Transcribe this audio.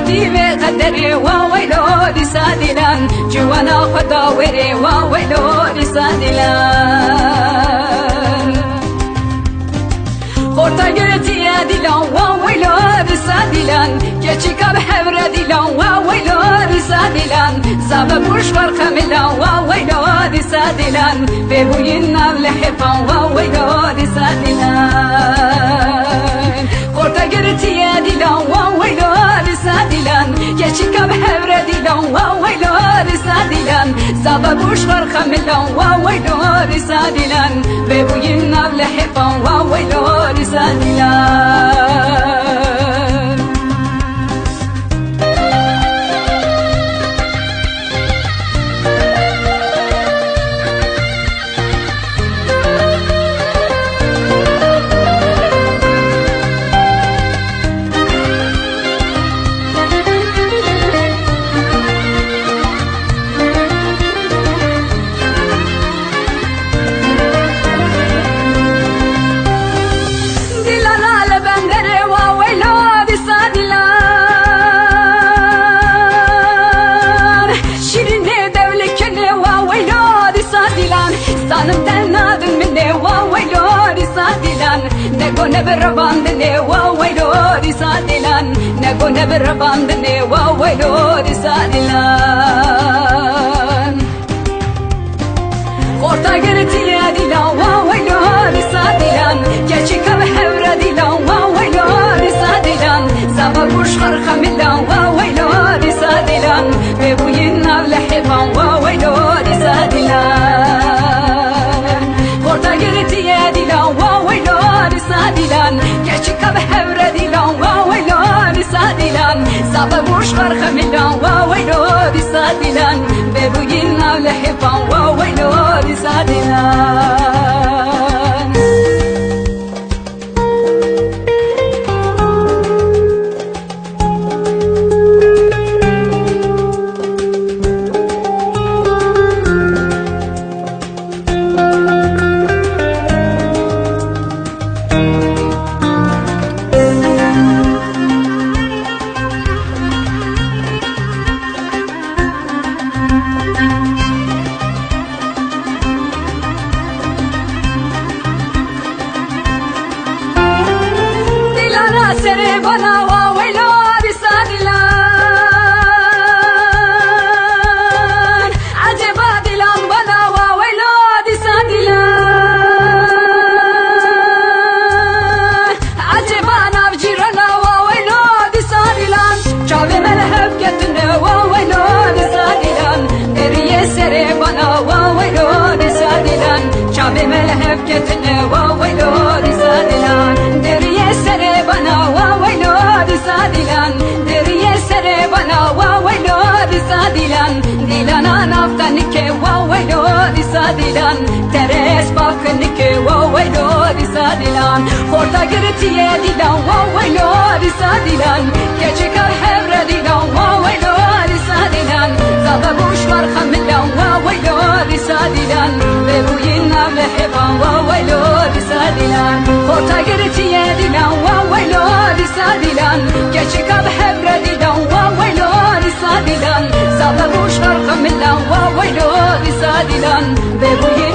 قاضي بقدري وويلو لسادلان جوانا خداوري وويلو لسادلان خورتا گرتی دیلان وويلو لسادلان گچیکا بحبر دیلان وويلو لسادلان زابا بوش فرخملان وويلو لسادلان ببوينا لحفان وويلو لسادلان خورتا گرتی دیلان وويلو لسادلان گچیکا بحبر دیلان وويلو لسادلان زابا بوش فرخملان وويلو لسادلان ببوينا لحفان وويلو لسادلان نبرباندني وويلو لسادلان نقو نبرباندني وويلو لسادلان خورتا قرتي يا ديلان وويلو لسادلان جاچيكا بحورة ديلان وويلو لسادلان زابا بوش خرخة ملان وويلو لسادلان ببوينا لحفان وويلو لسادلان خورتا قرتي يا ديلان وويلو لسادلان گچیکا بحبر دیلان وويلو لسادلان زابا بوش خرخ ملان وويلو لسادلان ببوينا لحفان وويلو لسادلان سري بنا وويلو لسادلان عجبا دلان بنا وويلو لسادلان عجبا نافجرنا وويلو لسادلان جاوي ملهب كتنا وويلو لسادلان دري سري بنا وويلو لسادلان جاوي ملهب كتنا وويلو لسادلان دري سري بنا وويلو لسادلان دري سري بنا وويلو لسادلان ديلانا نفتنك وويلو لسادلان ترس باكنك وويلو لسادلان خورتا قرتي ديلان وويلو لسادلان كجيكا الحبر ديلان وويلو لسادلان زابا بوش فرخة ملان وويلو لسادلان ببوينا لحفان وويلو لسادلان خورتا قرتي ديلان وويلو لسادلان گچیکا بحبر دیلان وويلو لسادلان زابا بوش فرخ ملان وويلو لسادلان ببوی